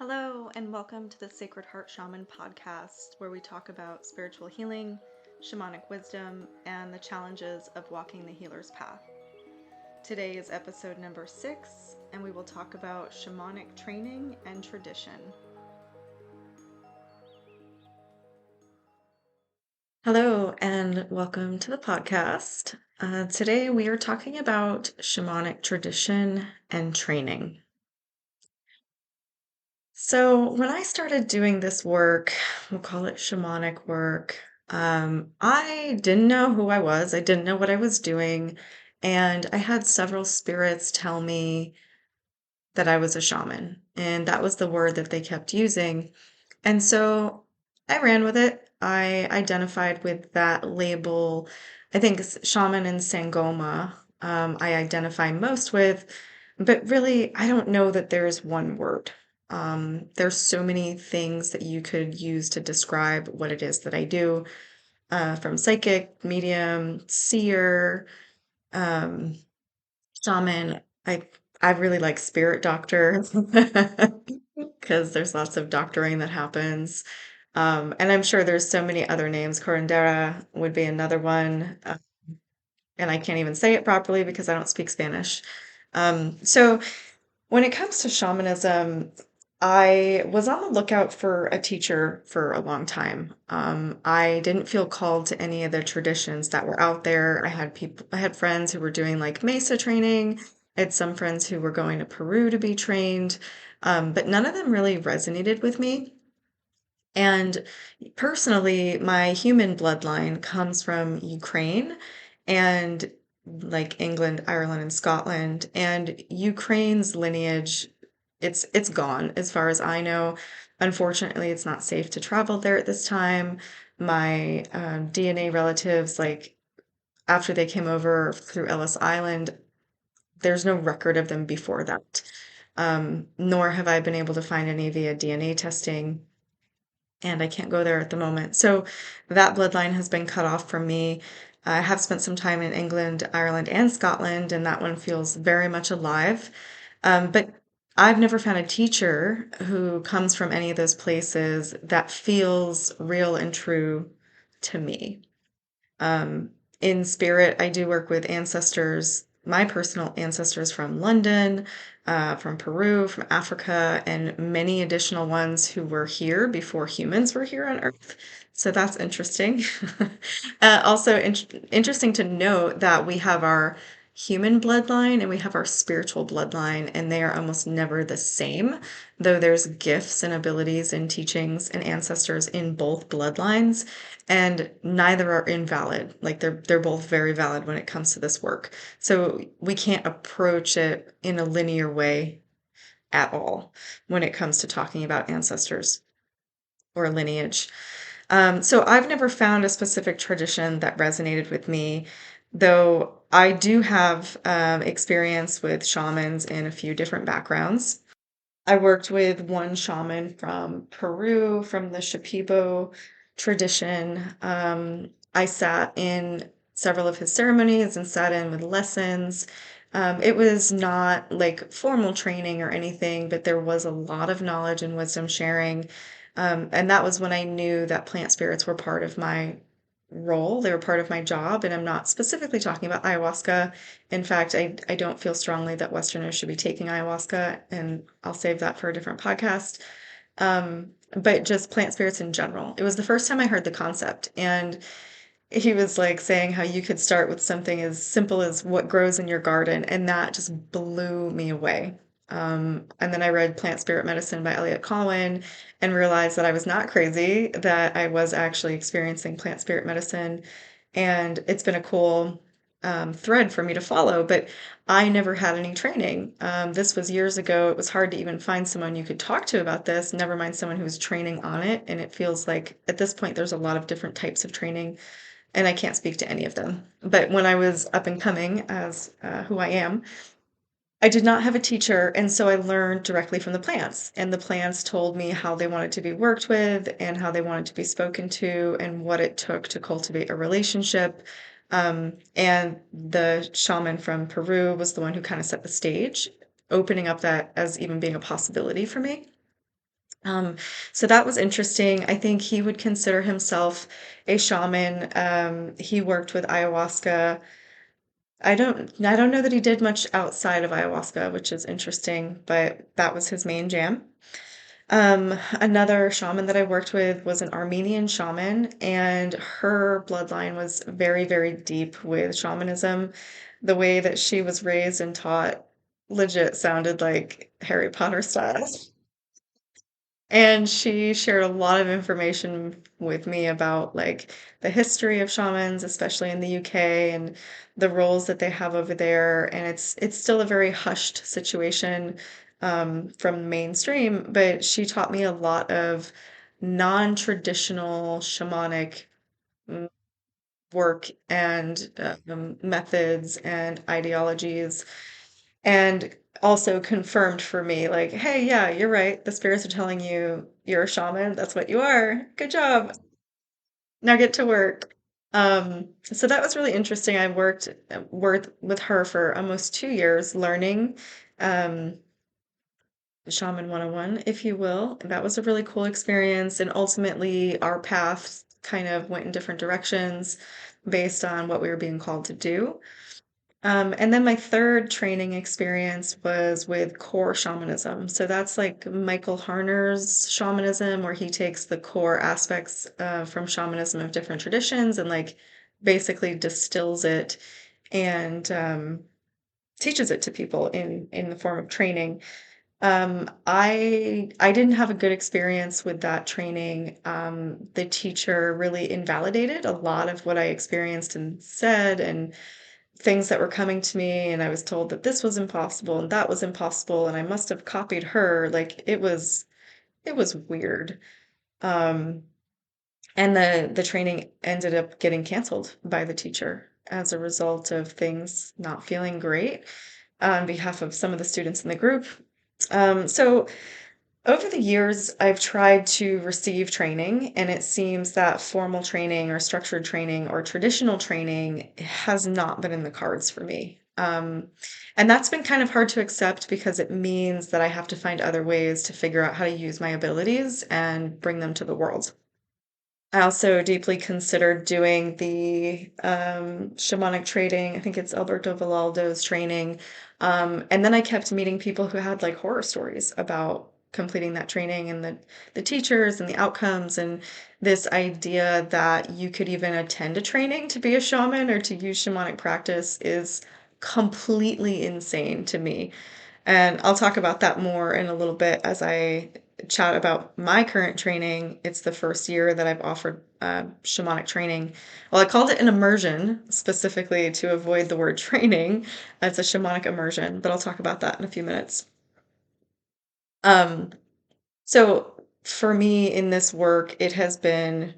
Hello, and welcome to the Sacred Heart Shaman podcast, where we talk about spiritual healing, shamanic wisdom, and the challenges of walking the healer's path. Today is episode number 6, and we will talk about shamanic training and tradition. Hello, and welcome to the podcast. Today we are talking about shamanic tradition and training. So, when I started doing this work, we'll call it shamanic work, I didn't know who I was. I didn't know what I was doing. And I had several spirits tell me that I was a shaman. And that was the word that they kept using. And so I ran with it. I identified with that label. I think shaman and sangoma, I identify most with, but really, I don't know that there's one word. There's so many things that you could use to describe what it is that I do, from psychic, medium, seer, um, shaman. I really like spirit doctor because there's lots of doctoring that happens. And I'm sure there's so many other names. Curandera would be another one. And I can't even say it properly because I don't speak Spanish. So when it comes to shamanism, I was on the lookout for a teacher for a long time. I didn't feel called to any of the traditions that were out there. I had friends who were doing like Mesa training. I had some friends who were going to Peru to be trained, but none of them really resonated with me. And personally, my human bloodline comes from Ukraine and like England, Ireland, and Scotland. And Ukraine's lineage, it's gone as far as I know. Unfortunately, it's not safe to travel there at this time. My DNA relatives, like after they came over through Ellis Island, there's no record of them before that. Nor have I been able to find any via DNA testing, and I can't go there at the moment. So that bloodline has been cut off from me. I have spent some time in England, Ireland, and Scotland, and that one feels very much alive. But I've never found a teacher who comes from any of those places that feels real and true to me. Um, in spirit, I do work with ancestors, my personal ancestors from London, from Peru, from Africa, and many additional ones who were here before humans were here on Earth. So that's interesting. Also, interesting to note that we have our human bloodline and we have our spiritual bloodline, and they are almost never the same, though there's gifts and abilities and teachings and ancestors in both bloodlines, and neither are invalid. Like they're both very valid when it comes to this work. So we can't approach it in a linear way at all when it comes to talking about ancestors or lineage. So I've never found a specific tradition that resonated with me, though I do have experience with shamans in a few different backgrounds. I worked with one shaman from Peru, from the Shipibo tradition. I sat in several of his ceremonies and sat in with lessons. It was not like formal training or anything, but there was a lot of knowledge and wisdom sharing. And that was when I knew that plant spirits were part of my role. They were part of my job. And I'm not specifically talking about ayahuasca. In fact, I don't feel strongly that Westerners should be taking ayahuasca, and I'll save that for a different podcast. But just plant spirits in general. It was the first time I heard the concept, and he was like saying how you could start with something as simple as what grows in your garden, and that just blew me away. And then I read Plant Spirit Medicine by Elliot Colwyn and realized that I was not crazy, that I was actually experiencing plant spirit medicine. And it's been a cool thread for me to follow, but I never had any training. This was years ago. It was hard to even find someone you could talk to about this, never mind someone who was training on it. And it feels like at this point, there's a lot of different types of training, and I can't speak to any of them. But when I was up and coming as who I am, I did not have a teacher, and so I learned directly from the plants. And the plants told me how they wanted to be worked with and how they wanted to be spoken to and what it took to cultivate a relationship. And the shaman from Peru was the one who kind of set the stage, opening up that as even being a possibility for me. Um, so that was interesting. I think he would consider himself a shaman. He worked with ayahuasca. I don't know that he did much outside of ayahuasca, which is interesting, but that was his main jam. Another shaman that I worked with was an Armenian shaman, and her bloodline was very, very deep with shamanism. The way that she was raised and taught legit sounded like Harry Potter style. And she shared a lot of information with me about like the history of shamans, especially in the UK, and the roles that they have over there. And it's still a very hushed situation from mainstream, but she taught me a lot of non-traditional shamanic mm, work and methods and ideologies, and also confirmed for me, like, hey, yeah, you're right. The spirits are telling you you're a shaman. That's what you are. Good job. Now get to work. So that was really interesting. I worked with her for almost 2 years learning um, Shaman 101, if you will. And that was a really cool experience. And ultimately, our paths kind of went in different directions based on what we were being called to do. And then my third training experience was with core shamanism. So that's like Michael Harner's shamanism, where he takes the core aspects from shamanism of different traditions and like basically distills it and teaches it to people in the form of training. I didn't have a good experience with that training. The teacher really invalidated a lot of what I experienced and said, and things that were coming to me, and I was told that this was impossible and that was impossible and I must have copied her. Like it was weird. Um, and the training ended up getting canceled by the teacher as a result of things not feeling great on behalf of some of the students in the group. So over the years, I've tried to receive training, and it seems that formal training or structured training or traditional training has not been in the cards for me. And that's been kind of hard to accept because it means that I have to find other ways to figure out how to use my abilities and bring them to the world. I also deeply considered doing the shamanic training. I think it's Alberto Villaldo's training. And then I kept meeting people who had like horror stories about completing that training, and the teachers and the outcomes, and this idea that you could even attend a training to be a shaman or to use shamanic practice is completely insane to me. And I'll talk about that more in a little bit as I chat about my current training. It's the first year that I've offered shamanic training. Well, I called it an immersion specifically to avoid the word training. It's a shamanic immersion, but I'll talk about that in a few minutes. Um, so for me in this work, it has been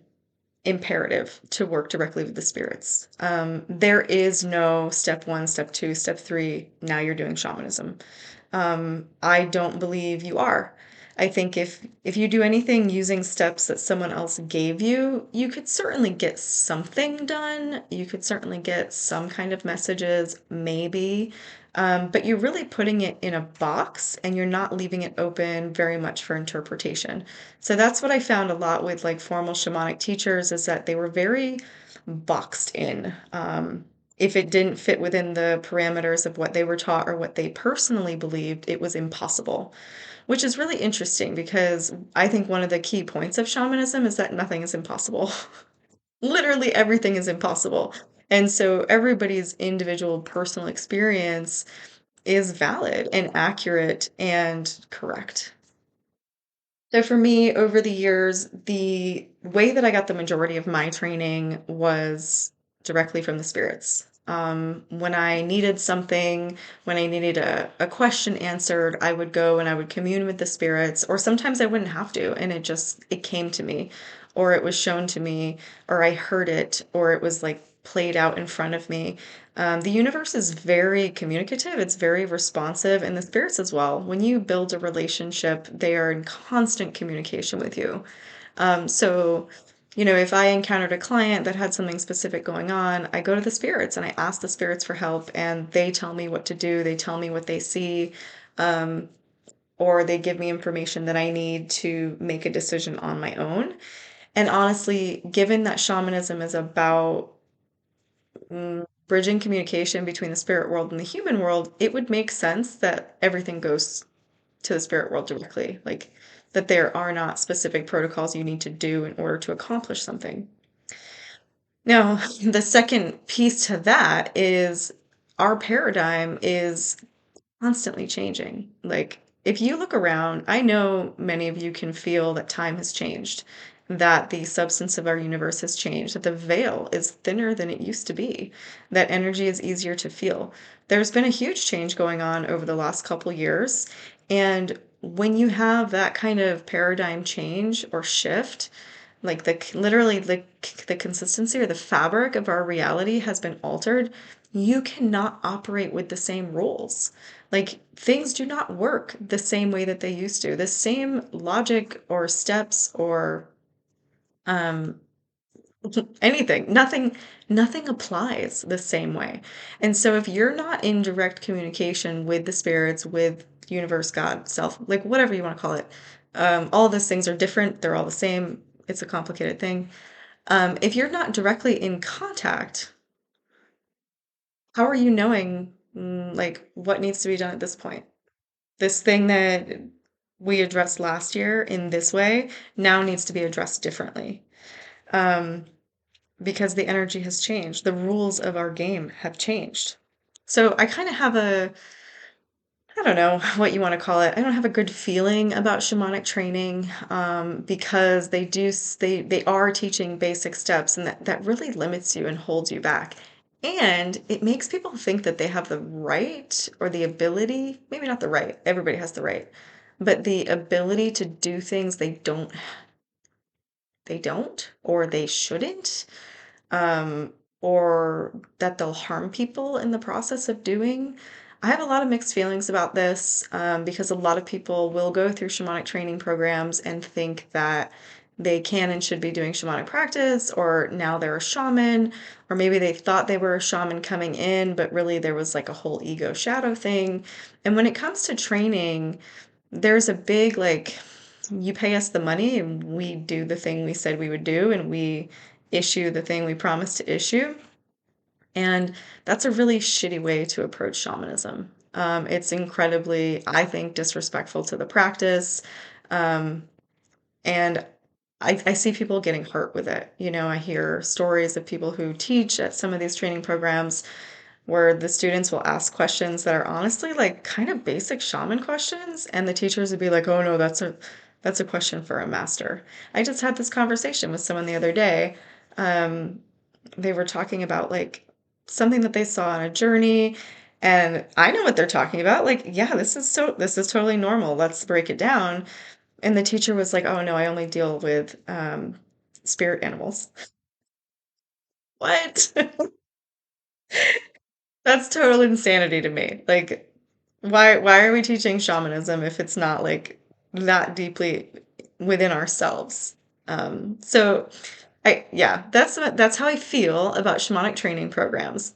imperative to work directly with the spirits. There is no step one, step two, step three. Now you're doing shamanism. I don't believe you are. I think if you do anything using steps that someone else gave you, you could certainly get something done. You could certainly get some kind of messages, maybe. But you're really putting it in a box and you're not leaving it open very much for interpretation. So that's what I found a lot with like formal shamanic teachers, is that they were very boxed in. If it didn't fit within the parameters of what they were taught or what they personally believed, it was impossible, which is really interesting because I think one of the key points of shamanism is that nothing is impossible. Literally everything is impossible. And so everybody's individual personal experience is valid and accurate and correct. So for me, over the years, the way that I got the majority of my training was directly from the spirits. When I needed something, when I needed a question answered, I would go and I would commune with the spirits, or sometimes I wouldn't have to, and it came to me, or it was shown to me, or I heard it, or it was like played out in front of me. The universe is very communicative, it's very responsive, and the spirits as well. When you build a relationship, they are in constant communication with you. So, if I encountered a client that had something specific going on, I go to the spirits and I ask the spirits for help, and they tell me what to do. They tell me what they see. or they give me information that I need to make a decision on my own. And honestly, given that shamanism is about bridging communication between the spirit world and the human world, it would make sense that everything goes to the spirit world directly. Like that there are not specific protocols you need to do in order to accomplish something. Now, the second piece to that is our paradigm is constantly changing. Like, if you look around, I know many of you can feel that time has changed, that the substance of our universe has changed, that the veil is thinner than it used to be, that energy is easier to feel. There's been a huge change going on over the last couple years. And when you have that kind of paradigm change or shift, like literally the consistency or the fabric of our reality has been altered, you cannot operate with the same rules. Like things do not work the same way that they used to. The same logic or steps or um anything, nothing applies the same way. And so if you're not in direct communication with the spirits, with universe, God, self, like whatever you want to call it, all of those things are different, they're all the same. It's a complicated thing. If you're not directly in contact, how are you knowing like what needs to be done at this point? This thing that we addressed last year in this way now needs to be addressed differently. Um, because the energy has changed. The rules of our game have changed. So I kind of have I don't know what you want to call it. I don't have a good feeling about shamanic training because they are teaching basic steps, and that really limits you and holds you back. And it makes people think that they have the right or the ability, maybe not the right, everybody has the right, but the ability to do things they don't, or they shouldn't, um, or that they'll harm people in the process of doing. I have a lot of mixed feelings about this because a lot of people will go through shamanic training programs and think that they can and should be doing shamanic practice, or now they're a shaman, or maybe they thought they were a shaman coming in, but really there was like a whole ego shadow thing. And when it comes to training, there's a big like, you pay us the money and we do the thing we said we would do, and we issue the thing we promised to issue. And that's a really shitty way to approach shamanism. It's incredibly, I think, disrespectful to the practice. Um, and I see people getting hurt with it. You know, I hear stories of people who teach at some of these training programs where the students will ask questions that are honestly like kind of basic shaman questions, and the teachers would be like, "Oh no, that's a question for a master." I just had this conversation with someone the other day. Um, they were talking about like something that they saw on a journey, and I know what they're talking about. Like, yeah, this is totally normal. Let's break it down. And the teacher was like, "Oh no, I only deal with spirit animals." What? That's total insanity to me. Like, why are we teaching shamanism if it's not like that deeply within ourselves? So yeah, that's how I feel about shamanic training programs.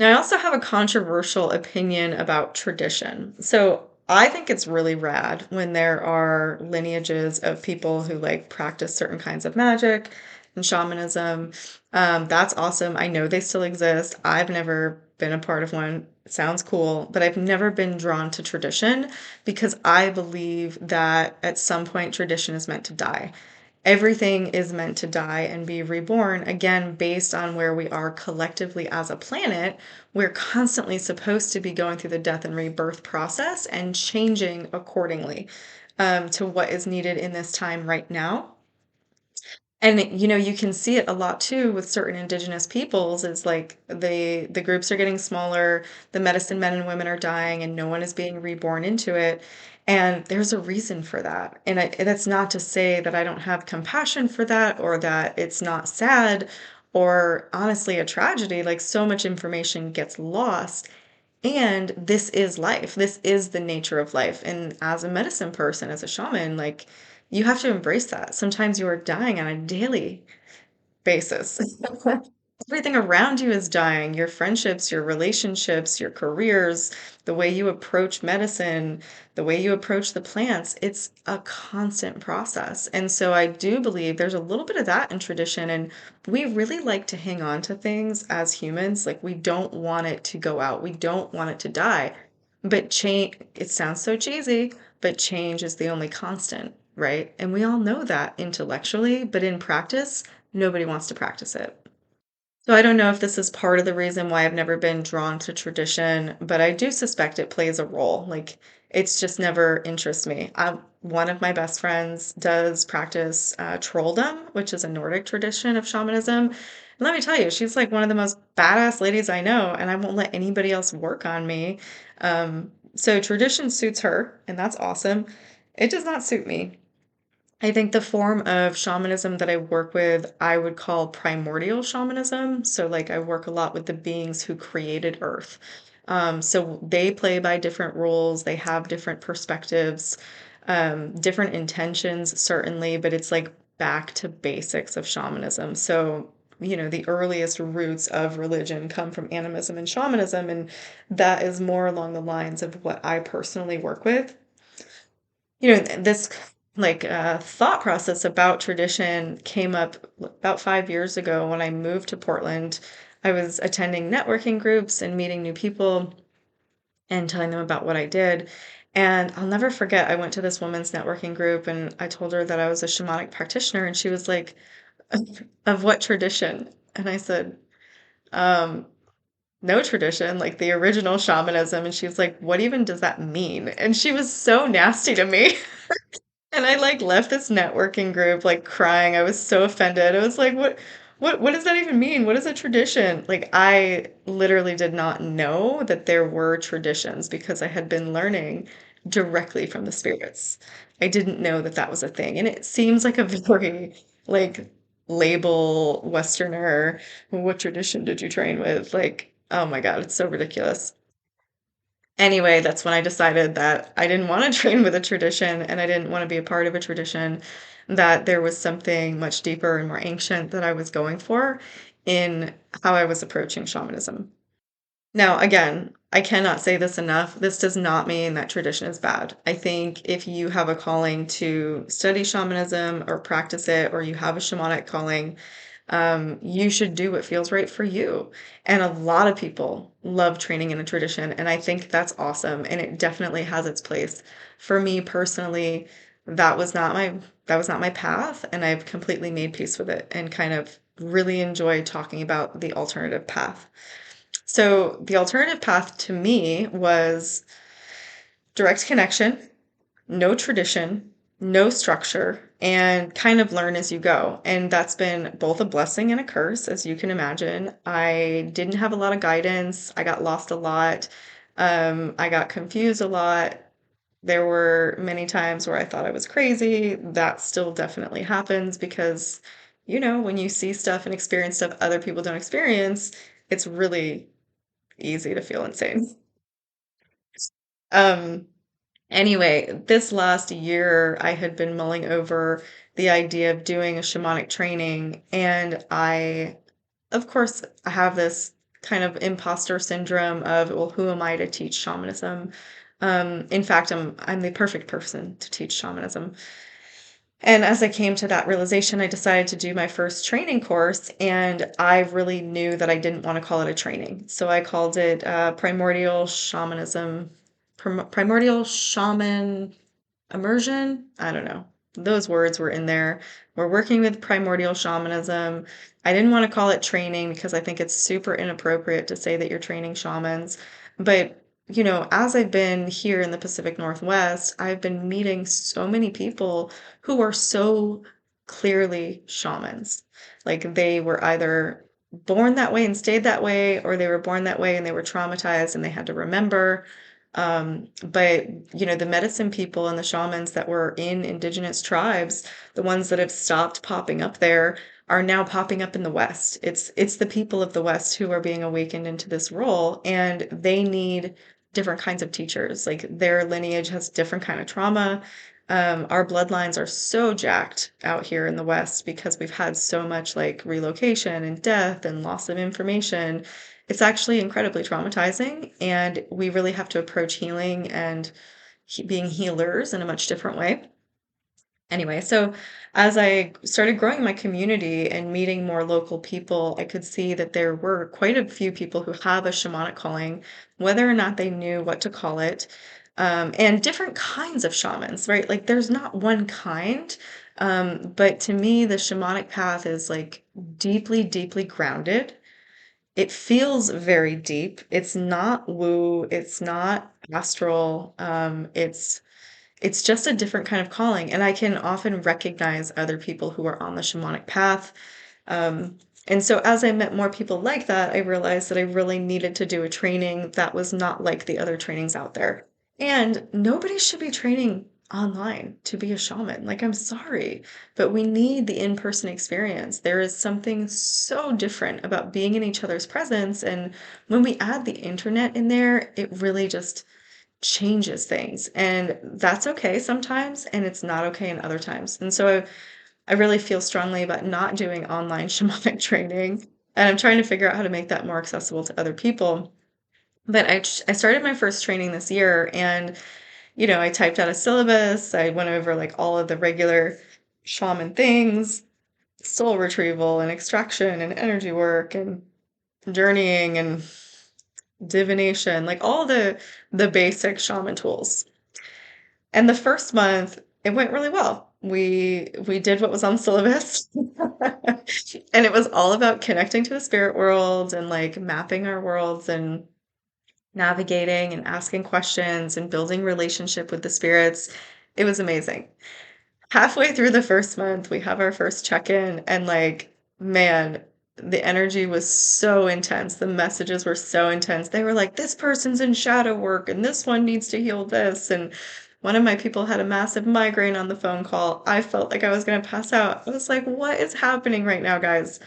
Now, I also have a controversial opinion about tradition. So, I think it's really rad when there are lineages of people who like practice certain kinds of magic and shamanism. That's awesome. I know they still exist. I've never been a part of one. It sounds cool, but I've never been drawn to tradition because I believe that at some point tradition is meant to die. Everything is meant to die and be reborn again based on where we are collectively as a planet. We're constantly supposed to be going through the death and rebirth process and changing accordingly to what is needed in this time right now. And you know, you can see it a lot too with certain indigenous peoples. Is like the groups are getting smaller, the medicine men and women are dying, and no one is being reborn into it. And there's a reason for that. And that's not to say that I don't have compassion for that, or that it's not sad, or honestly a tragedy. Like so much information gets lost. And this is life. This is the nature of life. And as a medicine person, as a shaman, like you have to embrace that. Sometimes you are dying on a daily basis. everything around you is dying. Your friendships, your relationships, your careers, the way you approach medicine, the way you approach the plants, it's a constant process. And so I do believe there's a little bit of that in tradition. And we really like to hang on to things as humans. Like we don't want it to go out, we don't want it to die. But change, it sounds so cheesy, but change is the only constant, right? And we all know that intellectually, but in practice, nobody wants to practice it. So I don't know if this is part of the reason why I've never been drawn to tradition, but I do suspect it plays a role. Like it's just never interests me. One of my best friends does practice trolldom, which is a Nordic tradition of shamanism. And let me tell you, she's like one of the most badass ladies I know, and I won't let anybody else work on me. So tradition suits her, and that's awesome. It does not suit me. I think the form of shamanism that I work with, I would call primordial shamanism. So, like, I work a lot with the beings who created Earth. So they play by different rules, they have different perspectives, different intentions, certainly, but it's like back to basics of shamanism. So, the earliest roots of religion come from animism and shamanism, and that is more along the lines of what I personally work with. This like thought process about tradition came up about 5 years ago when I moved to Portland. I was attending networking groups and meeting new people and telling them about what I did. And I'll never forget, I went to this women's networking group and I told her that I was a shamanic practitioner, and she was like, of what tradition? And I said, um, no tradition, like the original shamanism. And she was like, what even does that mean? And she was so nasty to me. And I like left this networking group like crying. I was so offended. I was like, what does that even mean? What is a tradition? Like I literally did not know that there were traditions because I had been learning directly from the spirits. I didn't know that that was a thing. And it seems like a very like label Westerner, what tradition did you train with? Like, oh my God, it's so ridiculous. Anyway, that's when I decided that I didn't want to train with a tradition and I didn't want to be a part of a tradition, that there was something much deeper and more ancient that I was going for in how I was approaching shamanism. Now, again, I cannot say this enough. This does not mean that tradition is bad. I think if you have a calling to study shamanism or practice it, or you have a shamanic calling, you should do what feels right for you. And a lot of people love training in a tradition, and I think that's awesome. And it definitely has its place. For me personally, that was not my that was not my path, and I've completely made peace with it and kind of really enjoy talking about the alternative path. So the alternative path to me was direct connection, no tradition, no structure, and kind of learn as you go. And that's been both a blessing and a curse, as you can imagine. I didn't have a lot of guidance. I got lost a lot. I got confused a lot. There were many times where I thought I was crazy. That still definitely happens because, when you see stuff and experience stuff other people don't experience, it's really easy to feel insane. Um, Anyway, this last year, I had been mulling over the idea of doing a shamanic training, and of course, I have this kind of imposter syndrome of, well, who am I to teach shamanism? In fact, I'm the perfect person to teach shamanism. And as I came to that realization, I decided to do my first training course, and I really knew that I didn't want to call it a training. So I called it Primordial Shamanism, Primordial Shaman Immersion. I don't know. Those words were in there. We're working with primordial shamanism. I didn't want to call it training because I think it's super inappropriate to say that you're training shamans. But, as I've been here in the Pacific Northwest, I've been meeting so many people who are so clearly shamans. Like they were either born that way and stayed that way, or they were born that way and they were traumatized and they had to remember. But the medicine people and the shamans that were in indigenous tribes, the ones that have stopped popping up there, are now popping up in the West. It's the people of the West who are being awakened into this role, and they need different kinds of teachers. Like their lineage has different kind of trauma. Our bloodlines are so jacked out here in the West because we've had so much like relocation and death and loss of information. It's actually incredibly traumatizing, and we really have to approach healing and being healers in a much different way. Anyway, so as I started growing my community and meeting more local people, I could see that there were quite a few people who have a shamanic calling, whether or not they knew what to call it, and different kinds of shamans, right? Like there's not one kind, but to me, the shamanic path is like deeply, deeply grounded. It feels very deep. It's not woo, it's not astral, it's just a different kind of calling, and I can often recognize other people who are on the shamanic path. Um, and so as I met more people like that, I realized that I really needed to do a training that was not like the other trainings out there. And nobody should be training online to be a shaman. Like, I'm sorry, but we need the in-person experience. There is something so different about being in each other's presence. And when we add the internet in there, it really just changes things, and that's okay sometimes, and it's not okay in other times. And so I really feel strongly about not doing online shamanic training, and I'm trying to figure out how to make that more accessible to other people. But I started my first training this year, and I typed out a syllabus. I went over like all of the regular shaman things, soul retrieval and extraction and energy work and journeying and divination, like all the basic shaman tools. And the first month, it went really well. We did what was on syllabus. And it was all about connecting to the spirit world and like mapping our worlds and navigating and asking questions and building relationship with the spirits. It was amazing. Halfway through the first month, we have our first check-in, and like, man, the energy was so intense. The messages were so intense. They were like, this person's in shadow work, and this one needs to heal this. And one of my people had a massive migraine on the phone call. I felt like I was going to pass out. I was like, what is happening right now, guys?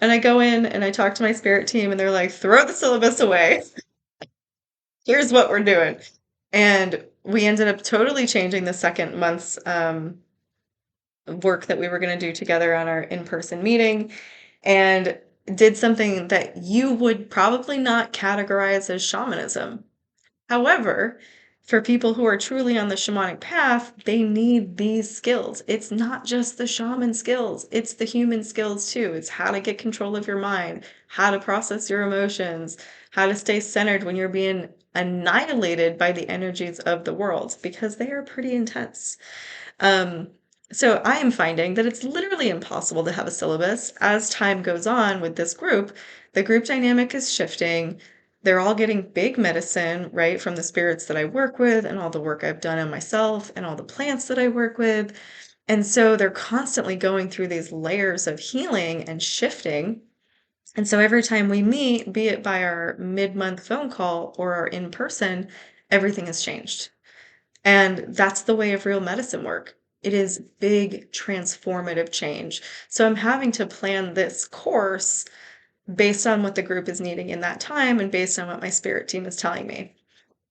And I go in and I talk to my spirit team, and they're like, throw the syllabus away. Here's what we're doing. And we ended up totally changing the second month's work that we were going to do together on our in-person meeting, and did something that you would probably not categorize as shamanism. However, for people who are truly on the shamanic path, they need these skills. It's not just the shaman skills, it's the human skills too. It's how to get control of your mind, how to process your emotions, how to stay centered when you're being annihilated by the energies of the world, because they are pretty intense. Um, so I am finding that it's literally impossible to have a syllabus. As time goes on with this group, the group dynamic is shifting. They're all getting big medicine, right, from the spirits that I work with and all the work I've done on myself and all the plants that I work with. And so they're constantly going through these layers of healing and shifting. And so every time we meet, be it by our mid-month phone call or our in person, everything has changed. And that's the way of real medicine work. It is big transformative change. So I'm having to plan this course based on what the group is needing in that time and based on what my spirit team is telling me.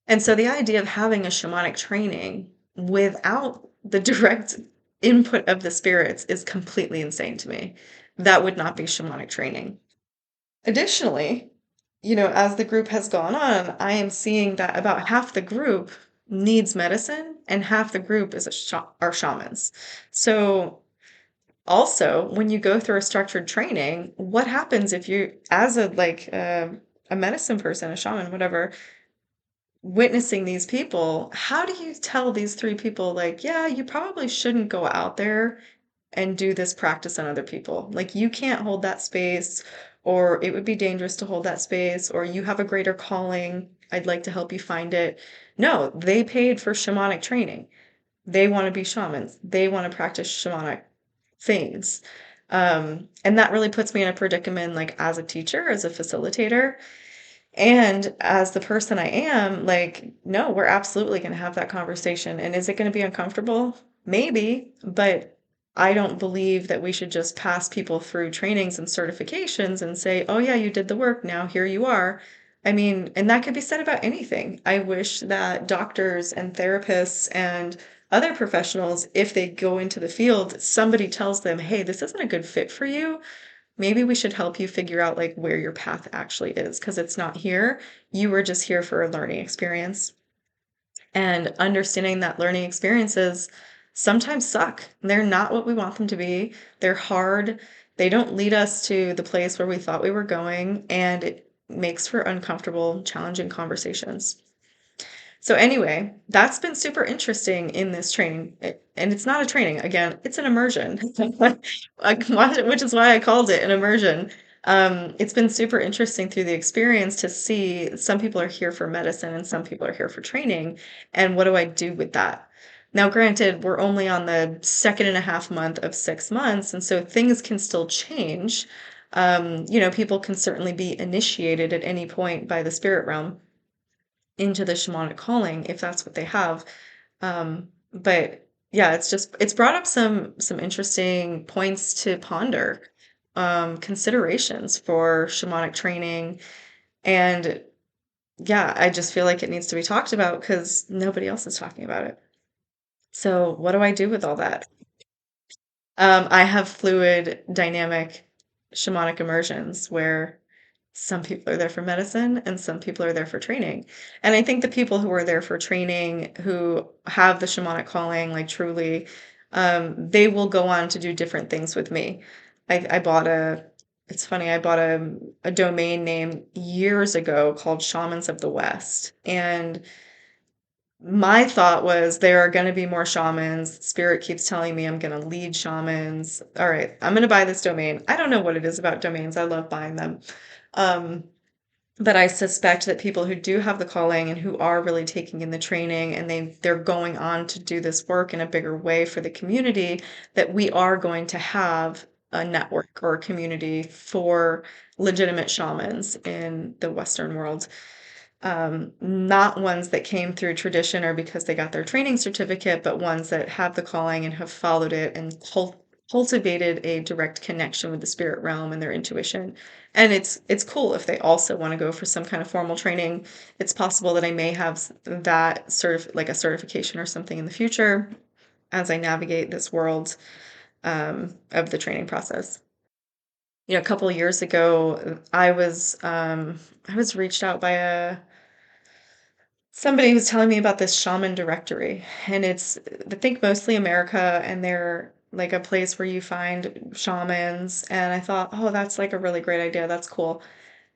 And so the idea of having a shamanic training without the direct input of the spirits is completely insane to me. That would not be shamanic training. Additionally, as the group has gone on, I am seeing that about half the group needs medicine and half the group is are shamans. So also, when you go through a structured training, what happens if you, as a medicine person, a shaman, whatever, witnessing these people, how do you tell these three people, like, yeah, you probably shouldn't go out there and do this practice on other people? Like, you can't hold that space, or it would be dangerous to hold that space, or you have a greater calling. I'd like to help you find it. No, they paid for shamanic training. They want to be shamans. They want to practice shamanic things. And that really puts me in a predicament, like as a teacher, as a facilitator, and as the person I am, like, no, we're absolutely going to have that conversation. And is it going to be uncomfortable? Maybe, but I don't believe that we should just pass people through trainings and certifications and say, oh, yeah, you did the work. Now here you are. I mean, and that could be said about anything. I wish that doctors and therapists and other professionals, if they go into the field, somebody tells them, hey, this isn't a good fit for you. Maybe we should help you figure out like where your path actually is because it's not here. You were just here for a learning experience. And understanding that learning experiences sometimes suck. They're not what we want them to be. They're hard. They don't lead us to the place where we thought we were going, and it makes for uncomfortable, challenging conversations. So anyway, that's been super interesting in this training. And it's not a training, again, it's an immersion, which is why I called it an immersion. It's been super interesting through the experience to see some people are here for medicine and some people are here for training. And what do I do with that? Now, granted, we're only on the second and a half month of 6 months, and so things can still change. People can certainly be initiated at any point by the spirit realm into the shamanic calling if that's what they have. But yeah, it's brought up some interesting points to ponder, considerations for shamanic training. And yeah, I just feel like it needs to be talked about because nobody else is talking about it. So what do I do with all that? I have fluid dynamic shamanic immersions where some people are there for medicine and some people are there for training. And I think the people who are there for training, who have the shamanic calling, like truly, they will go on to do different things with me. I bought it's funny, I bought a domain name years ago called Shamans of the West. And my thought was there are going to be more shamans. Spirit keeps telling me I'm going to lead shamans. All right, I'm going to buy this domain. I don't know what it is about domains. I love buying them. Um, but I suspect that people who do have the calling and who are really taking in the training and they're going on to do this work in a bigger way for the community, that we are going to have a network or a community for legitimate shamans in the Western world, not ones that came through tradition or because they got their training certificate, but ones that have the calling and have followed it and cultivated a direct connection with the spirit realm and their intuition. And it's cool if they also want to go for some kind of formal training. It's possible that I may have that sort of like a certification or something in the future as I navigate this world, of the training process. A couple of years ago, I was reached out by a somebody was telling me about this shaman directory, and it's, I think, mostly America, and they're like a place where you find shamans. And I thought, oh, that's like a really great idea. That's cool.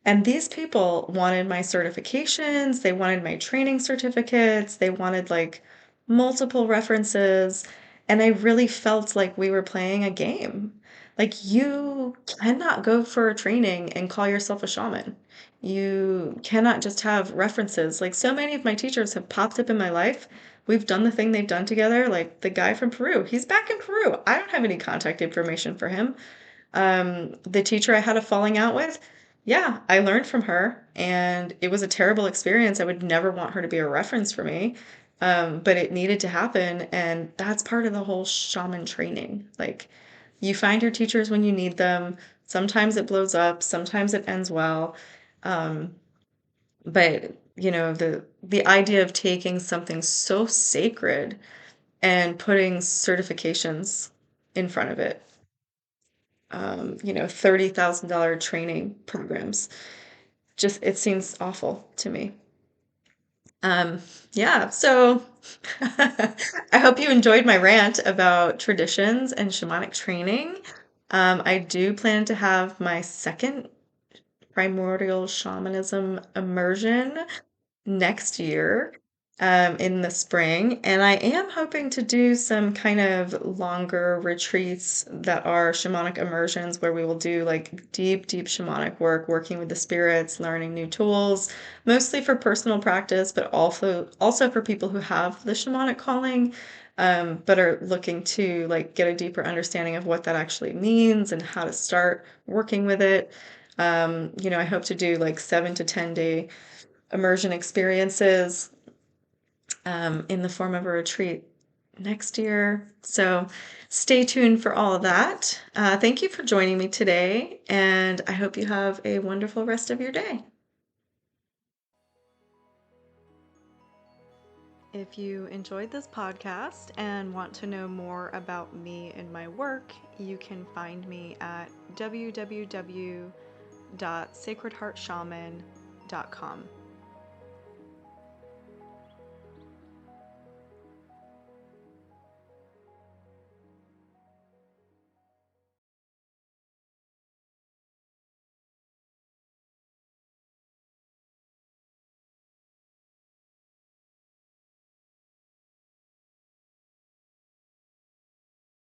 And these people wanted my certifications, they wanted my training certificates, they wanted like multiple references. And I really felt like we were playing a game. Like, you cannot go for a training and call yourself a shaman. You cannot just have references. Like, so many of my teachers have popped up in my life. We've done the thing they've done together. Like the guy from Peru, he's back in Peru. I don't have any contact information for him. The teacher I had a falling out with, yeah, I learned from her, and it was a terrible experience. I would never want her to be a reference for me. But it needed to happen, and that's part of the whole shaman training. Like, you find your teachers when you need them. Sometimes it blows up, sometimes it ends well. Um, but the idea of taking something so sacred and putting certifications in front of it, $30,000 training programs. Just, it seems awful to me. Yeah, so I hope you enjoyed my rant about traditions and shamanic training. I do plan to have my second primordial shamanism immersion next year, in the spring. And I am hoping to do some kind of longer retreats that are shamanic immersions where we will do like deep, deep shamanic work, working with the spirits, learning new tools, mostly for personal practice, but also for people who have the shamanic calling. But are looking to like get a deeper understanding of what that actually means and how to start working with it. I hope to do like 7 to 10 day immersion experiences, in the form of a retreat next year. So stay tuned for all of that. Thank you for joining me today, and I hope you have a wonderful rest of your day. If you enjoyed this podcast and want to know more about me and my work, you can find me at www.sacredheartshaman.com.